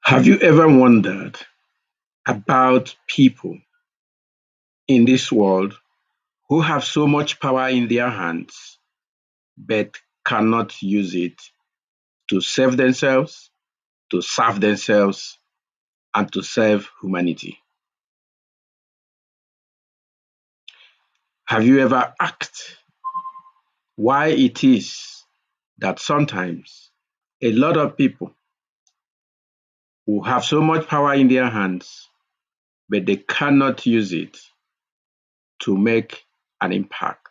Have you ever wondered about people in this world who have so much power in their hands but cannot use it to save themselves, to serve themselves, and to serve humanity? Have you ever asked why it is that sometimes a lot of people who have so much power in their hands but they cannot use it to make an impact?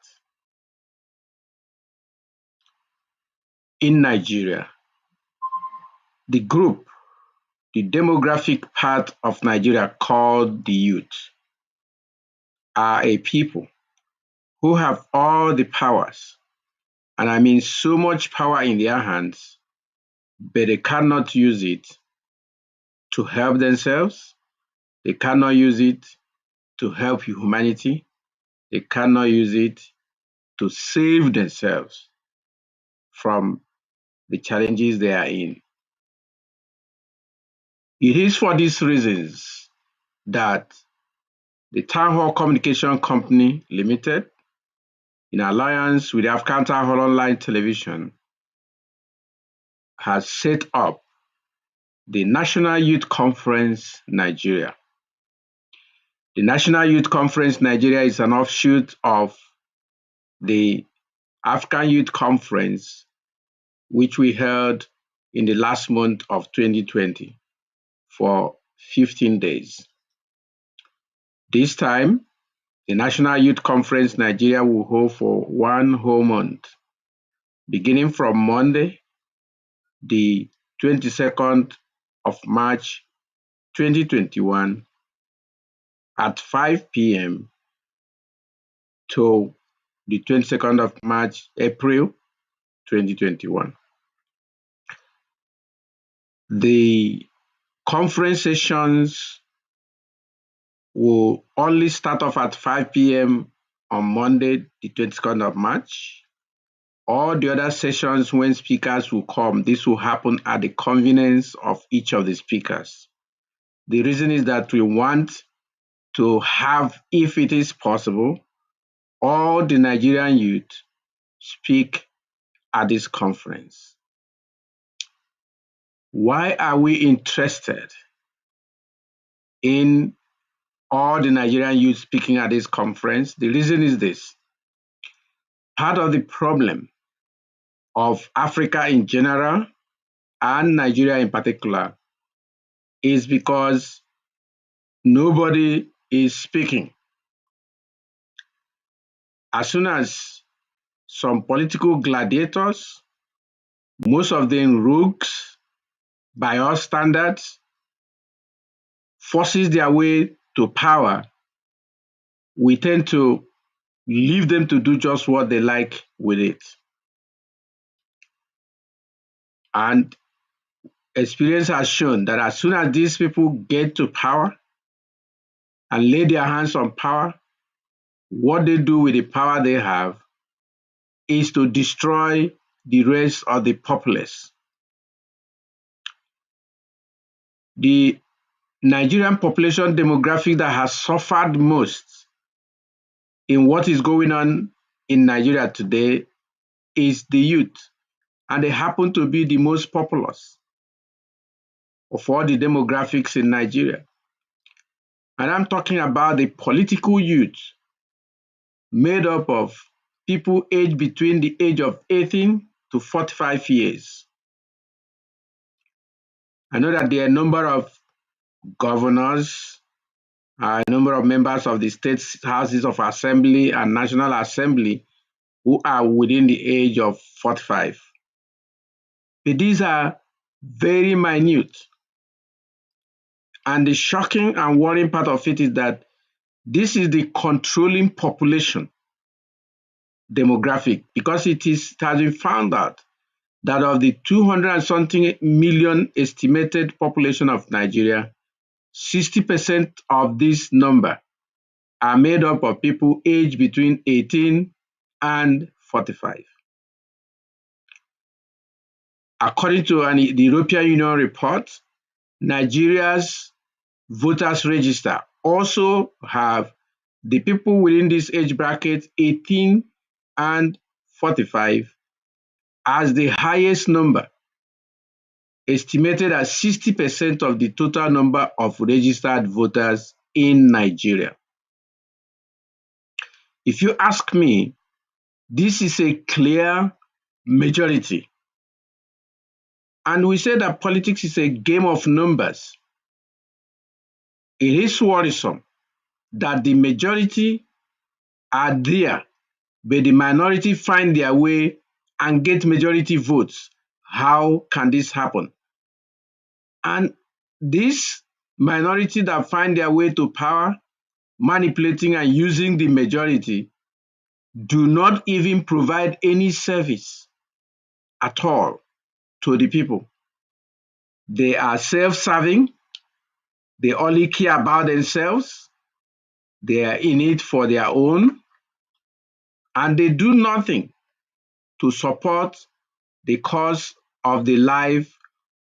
In Nigeria, the group, the demographic part of Nigeria called the youth, are a people who have all the powers, and I mean so much power in their hands, but they cannot use it to help themselves, they cannot use it to help humanity, they cannot use it to save themselves from the challenges they are in. It is for these reasons that the Townhall Communication Company Limited, in alliance with the African Townhall Online Television, has set up the National Youth Conference Nigeria. The National Youth Conference Nigeria is an offshoot of the African Youth Conference, which we held in the last month of 2020 for 15 days. This time, the National Youth Conference Nigeria will hold for one whole month, beginning from Monday, the 22nd of March 2021 at 5 p.m. to the 22nd of March, April 2021. The conference sessions will only start off at 5 p.m. on Monday, the 22nd of March. All the other sessions when speakers will come, this will happen at the convenience of each of the speakers. The reason is that we want to have, if it is possible, all the Nigerian youth speak at this conference. Why are we interested in all the Nigerian youth speaking at this conference? The reason is this. Part of the problem of Africa in general and Nigeria in particular is because nobody is speaking. As soon as some political gladiators, most of them rogues by all standards, forces their way to power, we tend to leave them to do just what they like with it. And experience has shown that as soon as these people get to power and lay their hands on power, what they do with the power they have is to destroy the rest of the populace. The Nigerian population demographic that has suffered most in what is going on in Nigeria today is the youth, and they happen to be the most populous of all the demographics in Nigeria. And I'm talking about the political youth, made up of people aged between the age of 18 to 45 years. I know that there are a number of governors, a number of members of the state houses of assembly and national assembly who are within the age of 45. But these are very minute. And the shocking and worrying part of it is that this is the controlling population demographic, because it has been found out that of the 200 and something million estimated population of Nigeria, 60% of this number are made up of people aged between 18 and 45. According to the European Union report, Nigeria's voters register also have the people within this age bracket 18 and 45 as the highest number, estimated at 60% of the total number of registered voters in Nigeria. If you ask me, this is a clear majority. And we say that politics is a game of numbers. It is worrisome that the majority are there, but the minority find their way and get majority votes. How can this happen? And this minority that find their way to power, manipulating and using the majority, do not even provide any service at all to the people. They are self-serving. They only care about themselves. They are in it for their own. And they do nothing to support the cause of the life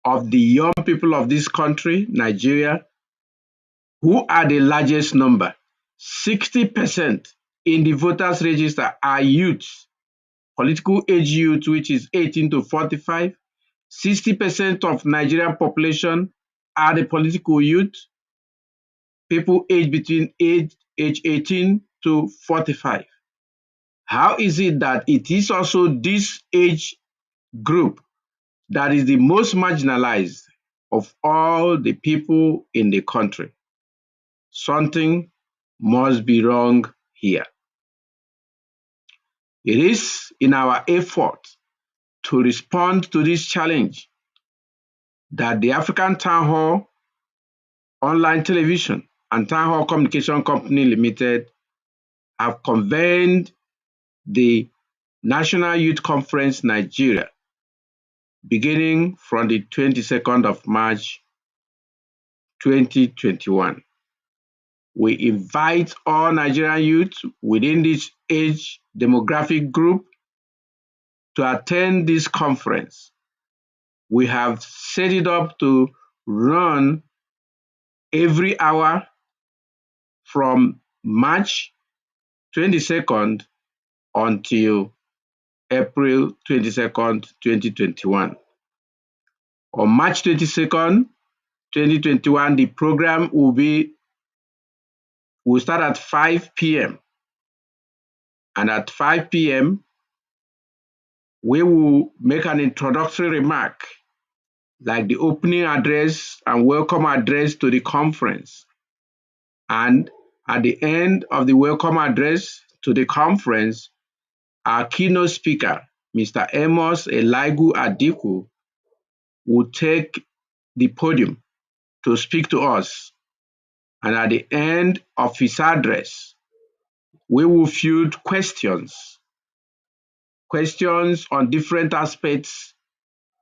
of the young people of this country, Nigeria, who are the largest number. 60% in the voters register are youths, political age youth, which is 18 to 45. 60% of Nigerian population are the political youth, people aged between age 18 to 45. How is it that it is also this age group that is the most marginalized of all the people in the country? Something must be wrong here. It is in our effort to respond to this challenge that the African Townhall Online Television and Townhall Communication Company Limited have convened the National Youth Conference Nigeria beginning from the 22nd of March 2021. We invite all Nigerian youth within this age demographic group to attend this conference. We have set it up to run every hour from March 22nd until April 22nd, 2021. On March 22nd, 2021, the program will start at 5 p.m. And at 5 p.m., we will make an introductory remark, like the opening address and welcome address to the conference. And at the end of the welcome address to the conference, our keynote speaker, Mr. Amos Eligu Adiku, will take the podium to speak to us. And at the end of his address, we will field questions on different aspects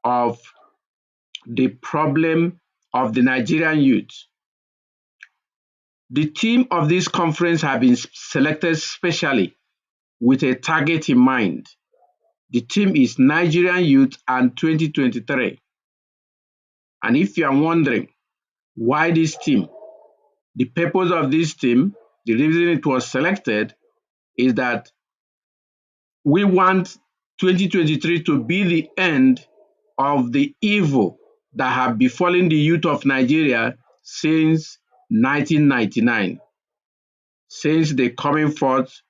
of the problem of the Nigerian youth. The theme of this conference has been selected specially with a target in mind. The theme is Nigerian Youth and 2023. And if you are wondering why this theme, the purpose of this theme, the reason it was selected is that we want 2023 to be the end of the evil that have befallen the youth of Nigeria since 1999, since the coming forth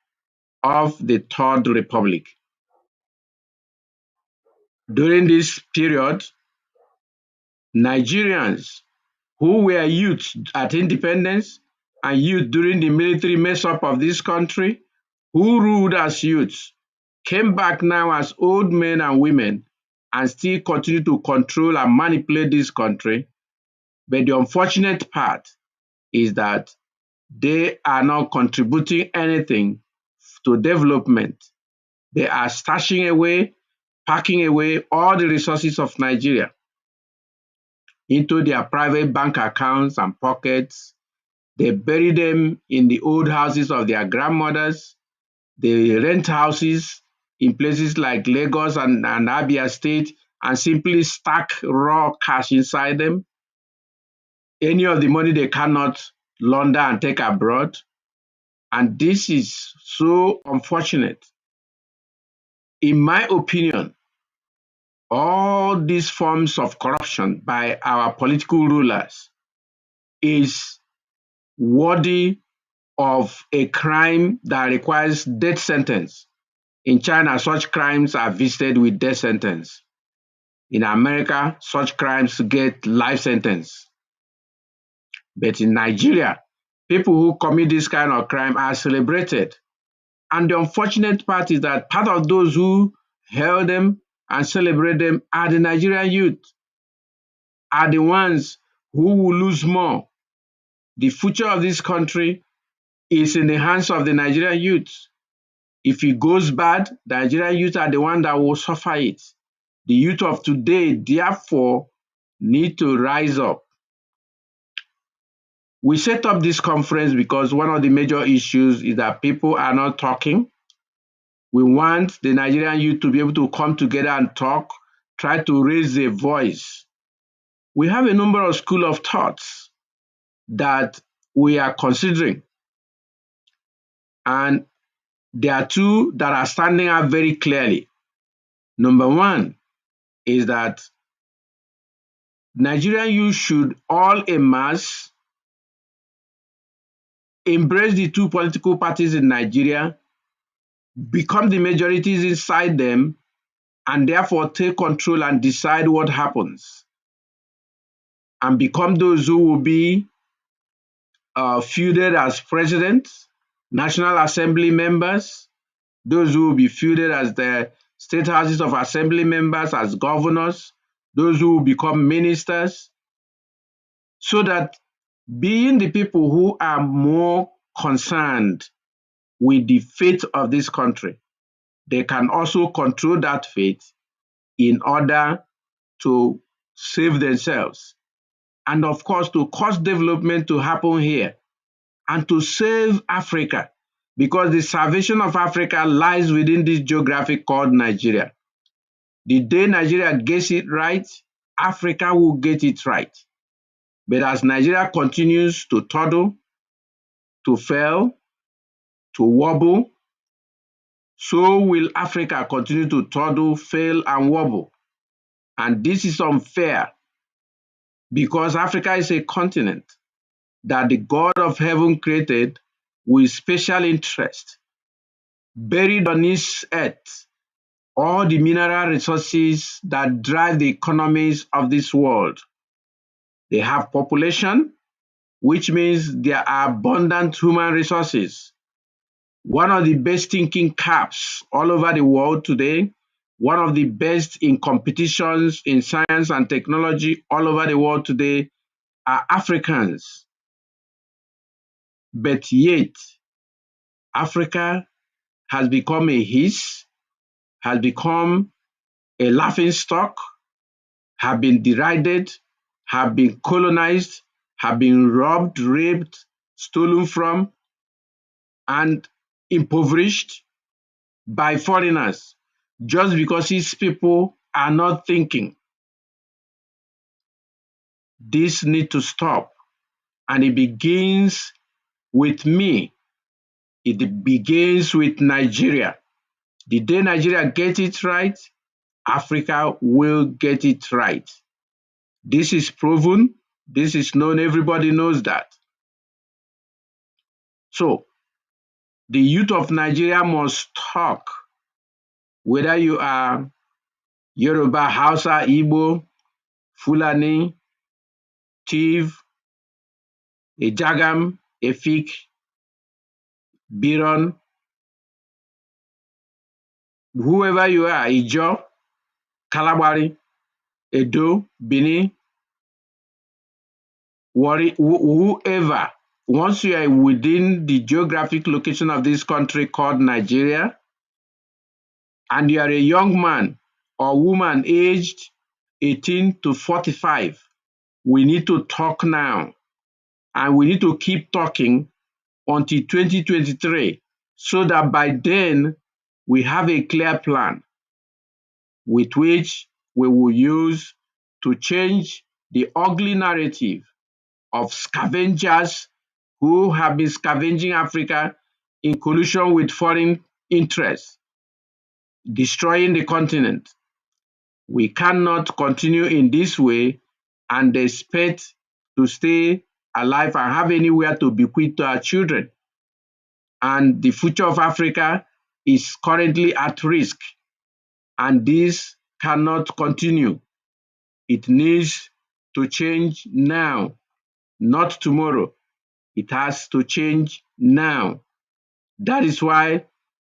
of the Third Republic. During this period, Nigerians who were youth at independence and youth during the military mess-up of this country, who ruled as youths, came back now as old men and women and still continue to control and manipulate this country. But the unfortunate part is that they are not contributing anything to development. They are stashing away, packing away all the resources of Nigeria into their private bank accounts and pockets. They bury them in the old houses of their grandmothers. They rent houses in places like Lagos and Abia State and simply stack raw cash inside them. any of the money they cannot launder and take abroad. And this is so unfortunate. In my opinion, all these forms of corruption by our political rulers is worthy of a crime that requires death sentence. In China, such crimes are visited with death sentence. In America, such crimes get life sentence. But in Nigeria, people who commit this kind of crime are celebrated. And the unfortunate part is that part of those who hail them and celebrate them are the Nigerian youth, are the ones who will lose more. The future of this country is in the hands of the Nigerian youth. If it goes bad, the Nigerian youth are the ones that will suffer it. The youth of today, therefore, need to rise up. We set up this conference because one of the major issues is that people are not talking. We want the Nigerian youth to be able to come together and talk, try to raise a voice. We have a number of school of thoughts that we are considering. And there are two that are standing out very clearly. Number one is that Nigerian youth should all en masse embrace the two political parties in Nigeria, become the majorities inside them, and therefore take control and decide what happens, and become those who will be fielded as presidents, National Assembly members, those who will be fielded as the state houses of assembly members, as governors, those who will become ministers, so that being the people who are more concerned with the fate of this country, they can also control that fate in order to save themselves. And of course, to cause development to happen here and to save Africa, because the salvation of Africa lies within this geography called Nigeria. The day Nigeria gets it right, Africa will get it right. But as Nigeria continues to toddle, to fail, to wobble, so will Africa continue to toddle, fail, and wobble. And this is unfair because Africa is a continent that the God of heaven created with special interest. Buried on its earth, all the mineral resources that drive the economies of this world. They have population, which means there are abundant human resources. One of the best thinking caps all over the world today, one of the best in competitions in science and technology all over the world today are Africans. But yet, Africa has become a hiss, has become a laughing stock, have been derided, have been colonized, have been robbed, raped, stolen from, and impoverished by foreigners just because its people are not thinking. This needs to stop. And it begins with me. It begins with Nigeria. The day Nigeria gets it right, Africa will get it right. This is proven. This is known. Everybody knows that. So, the youth of Nigeria must talk, whether you are Yoruba, Hausa, Igbo, Fulani, Tiv, Ejagam, Efik, Biron, whoever you are, Ijo, Kalabari, Edo, Bini, Wari, whoever, once you are within the geographic location of this country called Nigeria, and you are a young man or woman aged 18 to 45, we need to talk now. And we need to keep talking until 2023, so that by then we have a clear plan with which we will use to change the ugly narrative of scavengers who have been scavenging Africa in collusion with foreign interests, destroying the continent. We cannot continue in this way and expect to stay alive and have anywhere to bequeath to our children. And the future of Africa is currently at risk, and this cannot continue. It needs to change now, not tomorrow. It has to change now. That is why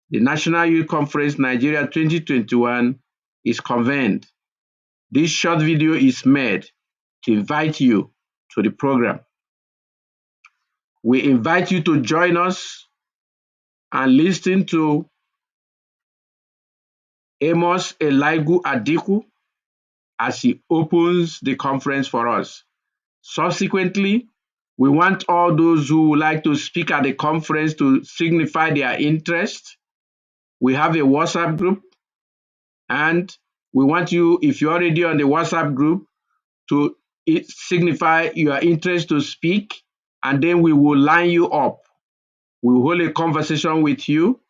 the National Youth Conference Nigeria 2021 is convened. This short video is made to invite you to the program. We invite you to join us and listen to Amos Eligu Adiku as he opens the conference for us. Subsequently, we want all those who would like to speak at the conference to signify their interest. We have a WhatsApp group, and we want you, if you're already on the WhatsApp group, to signify your interest to speak, and then we will line you up. We will hold a conversation with you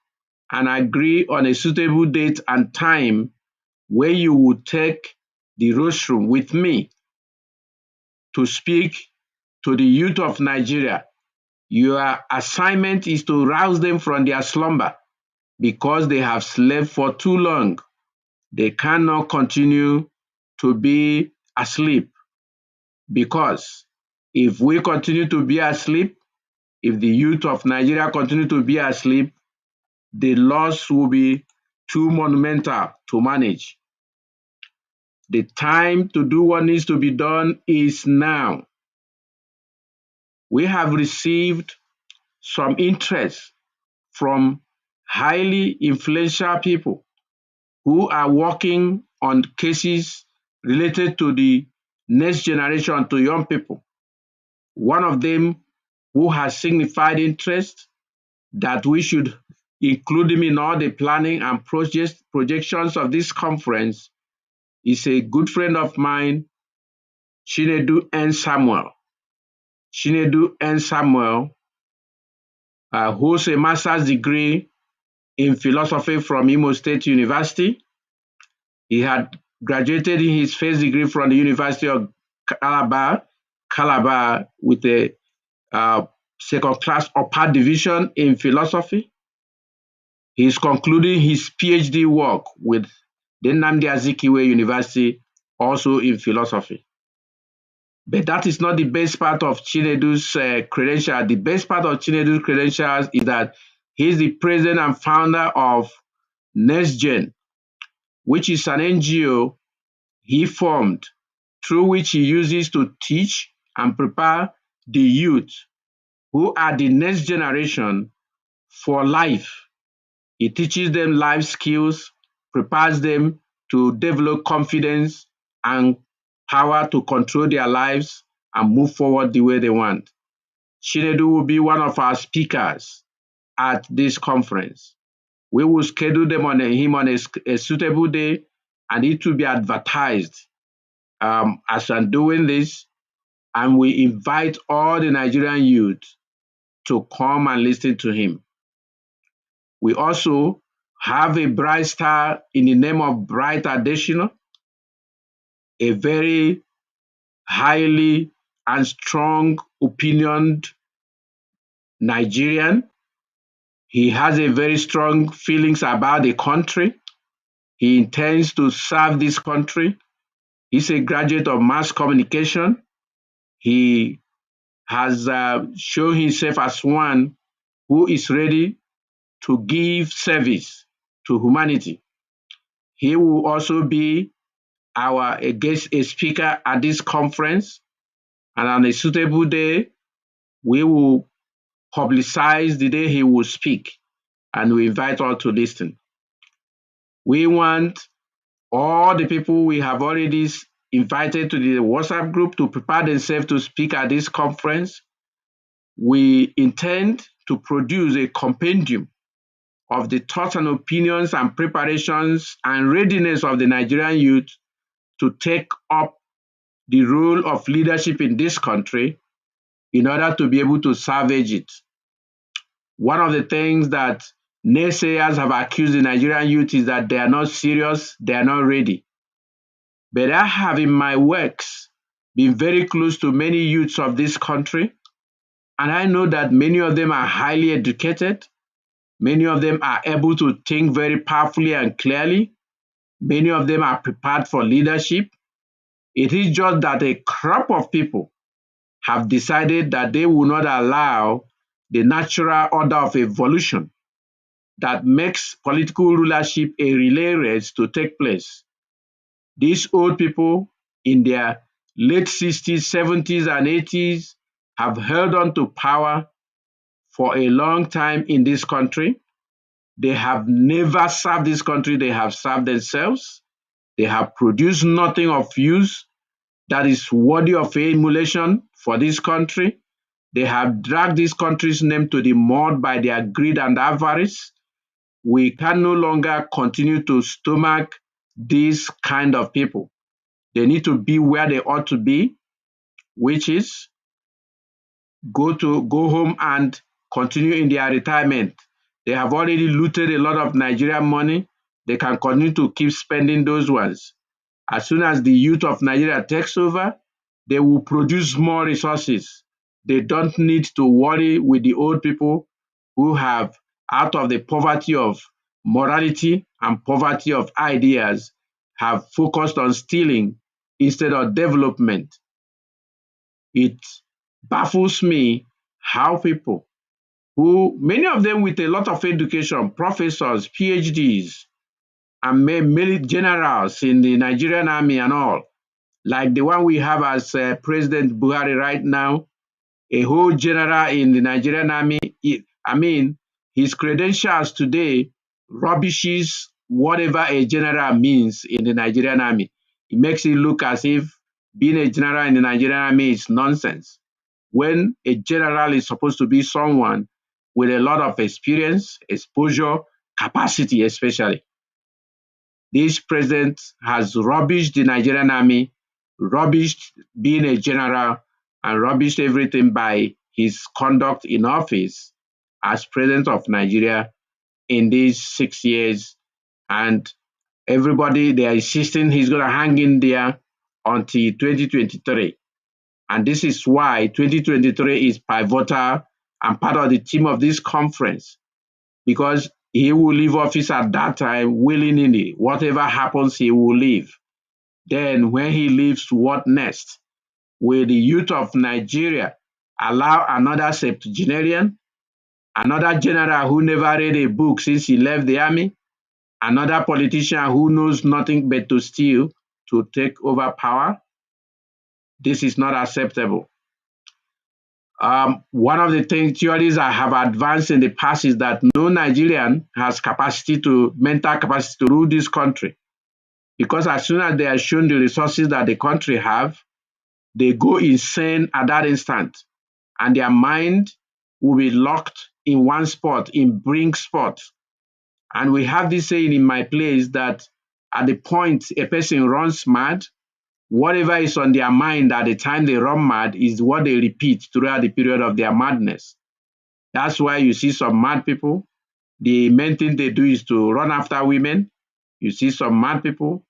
and agree on a suitable date and time where you will take the rostrum with me to speak to the youth of Nigeria. Your assignment is to rouse them from their slumber because they have slept for too long. They cannot continue to be asleep, because if we continue to be asleep, if the youth of Nigeria continue to be asleep, the loss will be too monumental to manage. The time to do what needs to be done is now. We have received some interest from highly influential people who are working on cases related to the next generation, to young people. One of them who has signified interest that we should include him in all the planning and projections of this conference is a good friend of mine, Chinedu N. Samuel. Chinedu N. Samuel holds a master's degree in philosophy from Imo State University. He had graduated in his first degree from the University of Calabar with a second class upper division in philosophy. He is concluding his PhD work with the Nnamdi Azikiwe University, also in philosophy. But that is not the best part of Chinedu's credentials. The best part of Chinedu's credentials is that he is the president and founder of NextGen, which is an NGO he formed through which he uses to teach and prepare the youth who are the next generation for life. He teaches them life skills, prepares them to develop confidence and power to control their lives and move forward the way they want. Chinedu will be one of our speakers at this conference. We will schedule him on a suitable day, and it will be advertised as I'm doing this, and we invite all the Nigerian youth to come and listen to him. We also have a bright star in the name of Bright Additional, a very highly and strong opinioned Nigerian. He has a very strong feelings about the country. He intends to serve this country. He's a graduate of mass communication. He has shown himself as one who is ready to give service to humanity. He will also be a speaker at this conference, and on a suitable day, we will publicize the day he will speak, and we invite all to listen. We want all the people we have already invited to the WhatsApp group to prepare themselves to speak at this conference. We intend to produce a compendium of the thoughts and opinions and preparations and readiness of the Nigerian youth to take up the role of leadership in this country in order to be able to salvage it. One of the things that naysayers have accused the Nigerian youth is that they are not serious, they are not ready. But I have in my works been very close to many youths of this country, and I know that many of them are highly educated. Many of them are able to think very powerfully and clearly. Many of them are prepared for leadership. It is just that a crop of people have decided that they will not allow the natural order of evolution that makes political rulership a relay race to take place. These old people in their late 60s, 70s, and 80s have held on to power for a long time in this country. They have never served this country, they have served themselves. They have produced nothing of use that is worthy of emulation for this country. They have dragged this country's name to the mud by their greed and avarice. We can no longer continue to stomach these kind of people. They need to be where they ought to be, which is go home and continue in their retirement. They have already looted a lot of Nigerian money. They can continue to keep spending those ones. As soon as the youth of Nigeria takes over, they will produce more resources. They don't need to worry with the old people who have, out of the poverty of morality and poverty of ideas, have focused on stealing instead of development. It baffles me how people who, many of them with a lot of education, professors, PhDs, and many generals in the Nigerian army and all, like the one we have as President Buhari right now, a whole general in the Nigerian army. His credentials today rubbishes whatever a general means in the Nigerian army. It makes it look as if being a general in the Nigerian army is nonsense, when a general is supposed to be someone with a lot of experience, exposure, capacity especially. This president has rubbished the Nigerian army, rubbished being a general, and rubbished everything by his conduct in office as president of Nigeria in these 6 years. And everybody, they are insisting he's going to hang in there until 2023. And this is why 2023 is pivotal and part of the theme of this conference, because he will leave office at that time willingly. Whatever happens, he will leave. Then when he leaves, what next? Will the youth of Nigeria allow another septuagenarian, another general who never read a book since he left the army, another politician who knows nothing but to steal, to take over power? This is not acceptable. One of the theories I have advanced in the past is that no Nigerian has mental capacity to rule this country. Because as soon as they are shown the resources that the country have, they go insane at that instant. And their mind will be locked in one spot, in brink spot. And we have this saying in my place that at the point a person runs mad, whatever is on their mind at the time they run mad is what they repeat throughout the period of their madness. That's why you see some mad people, the main thing they do is to run after women. You see some mad people,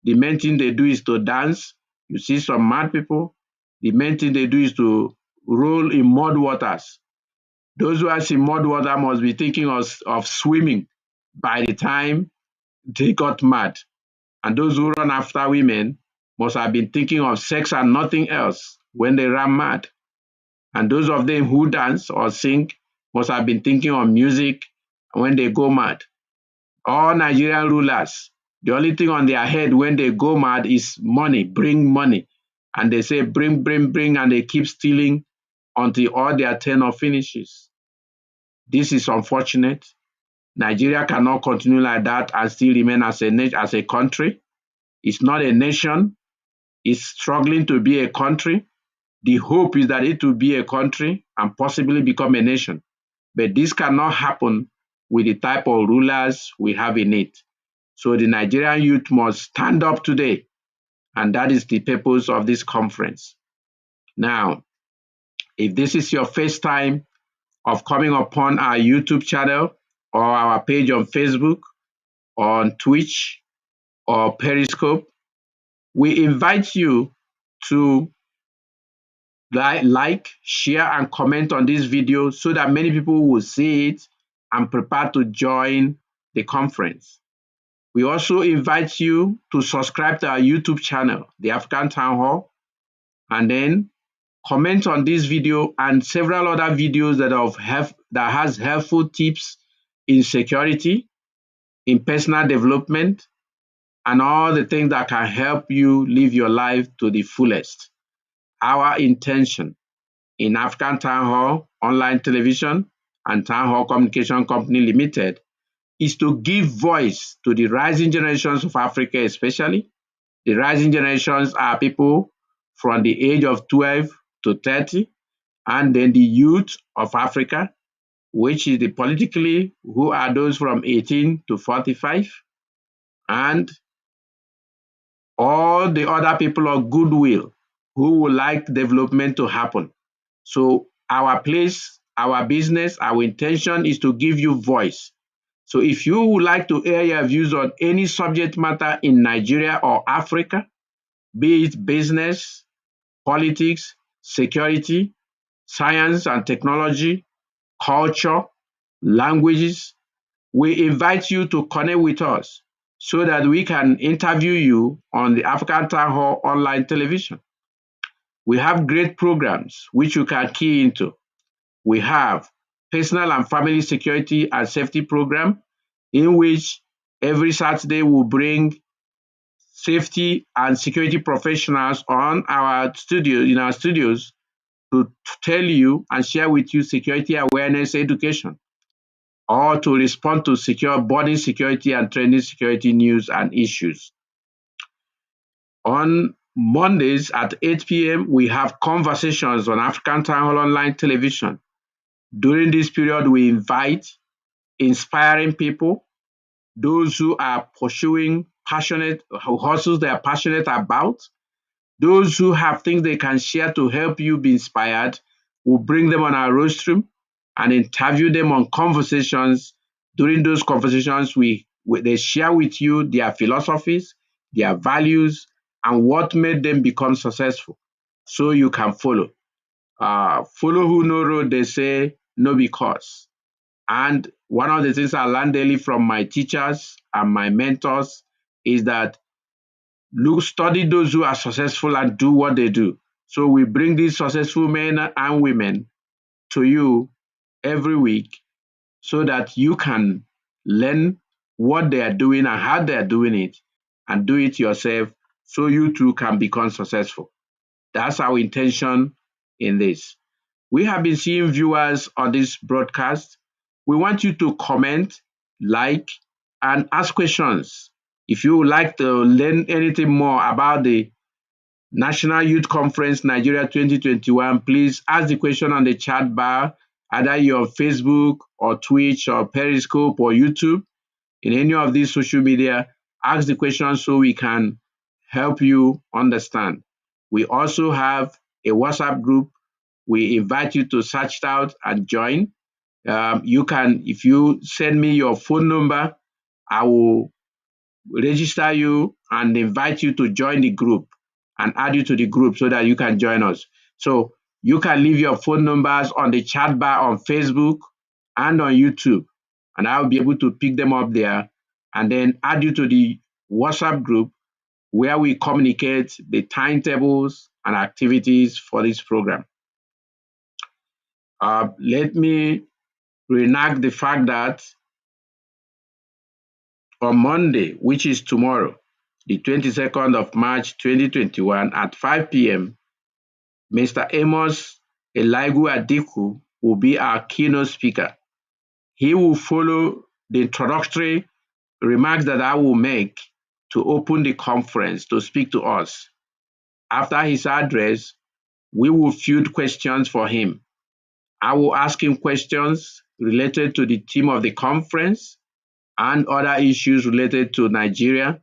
the main thing they do is to dance. You see some mad people, the main thing they do is to roll in mud waters. Those who are in mud water must be thinking of swimming by the time they got mad. And those who run after women must have been thinking of sex and nothing else when they ran mad. And those of them who dance or sing must have been thinking of music when they go mad. All Nigerian rulers, the only thing on their head when they go mad is money, bring money. And they say, bring, bring, bring, and they keep stealing until all their tenure finishes. This is unfortunate. Nigeria cannot continue like that and still remain as a country. It's not a nation. It's struggling to be a country. The hope is that it will be a country and possibly become a nation. But this cannot happen with the type of rulers we have in it. So the Nigerian youth must stand up today. And that is the purpose of this conference. Now, If this is your first time of coming upon our YouTube channel or our page on Facebook, on Twitch, or Periscope, we invite you to like, share, and comment on this video so that many people will see it and prepare to join the conference. We also invite you to subscribe to our YouTube channel, The African Town Hall, and then comment on this video and several other videos that has helpful tips in security, in personal development, and all the things that can help you live your life to the fullest. Our intention in African Town Hall Online Television and Town Hall Communication Company Limited is to give voice to the rising generations of Africa, especially. The rising generations are people from the age of 12 to 30, and then the youth of Africa, which is the politically, who are those from 18 to 45, and all the other people of goodwill who would like development to happen. So our place, our business, our intention is to give you voice. So if you would like to air your views on any subject matter in Nigeria or Africa, be it business, politics, security, science and technology, culture, languages, we invite you to connect with us so that we can interview you on the African Town Hall Online Television. We have great programs which you can key into. We have personal and family security and safety program, in which every Saturday we'll bring safety and security professionals on our studios to tell you and share with you security awareness education, or to respond to boarding security and training security news and issues. On Mondays at 8 p.m., we have conversations on African Town Hall Online Television. During this period, we invite inspiring people, those who are pursuing hustles they are passionate about, those who have things they can share to help you be inspired. We'll bring them on our rostrum and interview them on conversations. During those conversations, they share with you their philosophies, their values, and what made them become successful, so you can follow. Follow who no road, they say, no because. And one of the things I learned daily from my teachers and my mentors is that study those who are successful and do what they do. So we bring these successful men and women to you every week so that you can learn what they are doing and how they are doing it, and do it yourself so you too can become successful. That's our intention in this. We have been seeing viewers on this broadcast. We want you to comment, like, and ask questions. If you would like to learn anything more about the National Youth Conference Nigeria 2021, please ask the question on the chat bar, either you're on Facebook or Twitch or Periscope or YouTube. In any of these social media, ask the question so we can help you understand. We also have a WhatsApp group. We invite you to search it out and join. You can, if you send me your phone number, I will register you and invite you to join the group and add you to the group so that you can join us. So you can leave your phone numbers on the chat bar on Facebook and on YouTube, and I'll be able to pick them up there and then add you to the WhatsApp group where we communicate the timetables and activities for this program. Let me reenact the fact that on Monday, which is tomorrow, the 22nd of March 2021 at 5 p.m., Mr. Amos Eligu Adiku will be our keynote speaker. He will follow the introductory remarks that I will make to open the conference to speak to us. After his address, we will field questions for him. I will ask him questions related to the theme of the conference and other issues related to Nigeria.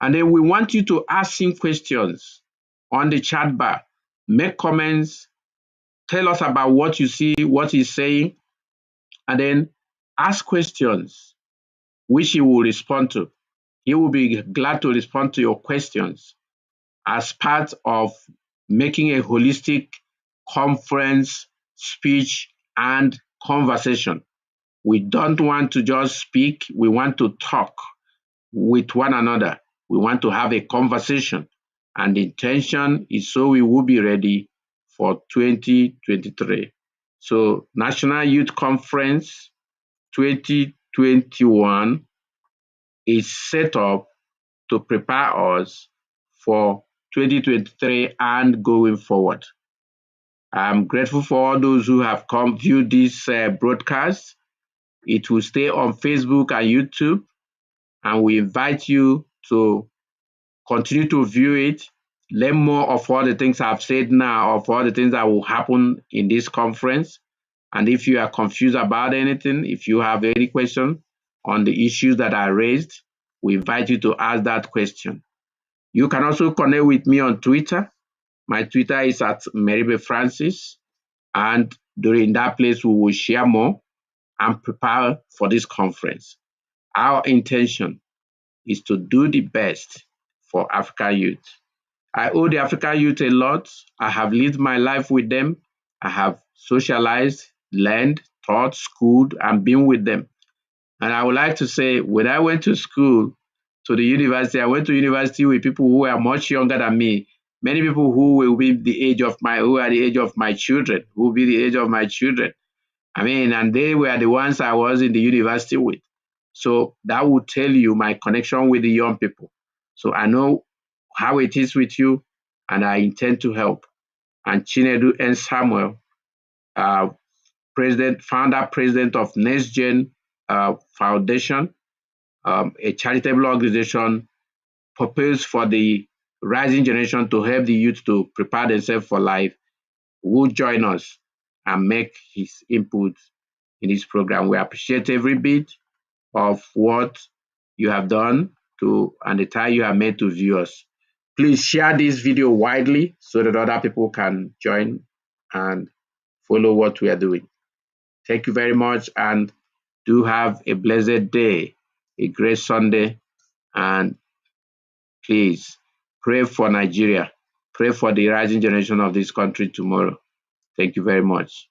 And then we want you to ask him questions on the chat bar. Make comments, tell us about what you see, what he's saying, and then ask questions which he will respond to. He will be glad to respond to your questions as part of making a holistic conference, speech, and conversation. We don't want to just speak, we want to talk with one another. We want to have a conversation. And the intention is so we will be ready for 2023. So, National Youth Conference 2021 is set up to prepare us for 2023 and going forward. I'm grateful for all those who have come view this broadcast. It will stay on Facebook and YouTube, and we invite you to continue to view it, learn more of all the things I've said now, of all the things that will happen in this conference. And if you are confused about anything, if you have any question on the issues that I raised, we invite you to ask that question. You can also connect with me on Twitter. My Twitter is at Meribe Francis, and during that place, we will share more and prepare for this conference. Our intention is to do the best for African youth. I owe the African youth a lot. I have lived my life with them. I have socialized, learned, taught, schooled, and been with them. And I would like to say, when I went to school, to the university, I went to university with people who were much younger than me. Many people who will be the age of who are the age of my children, who will be the age of my children. I mean, and they were the ones I was in the university with. So that will tell you my connection with the young people. So I know how it is with you, and I intend to help. And Chinedu and Samuel, founder president of Next Gen Foundation, a charitable organization purpose for the rising generation to help the youth to prepare themselves for life, will join us and make his input in this program. We appreciate every bit of what you have done and the time you have made to view us. Please share this video widely so that other people can join and follow what we are doing. Thank you very much, and do have a blessed day, a great Sunday, and please pray for Nigeria. Pray for the rising generation of this country tomorrow. Thank you very much.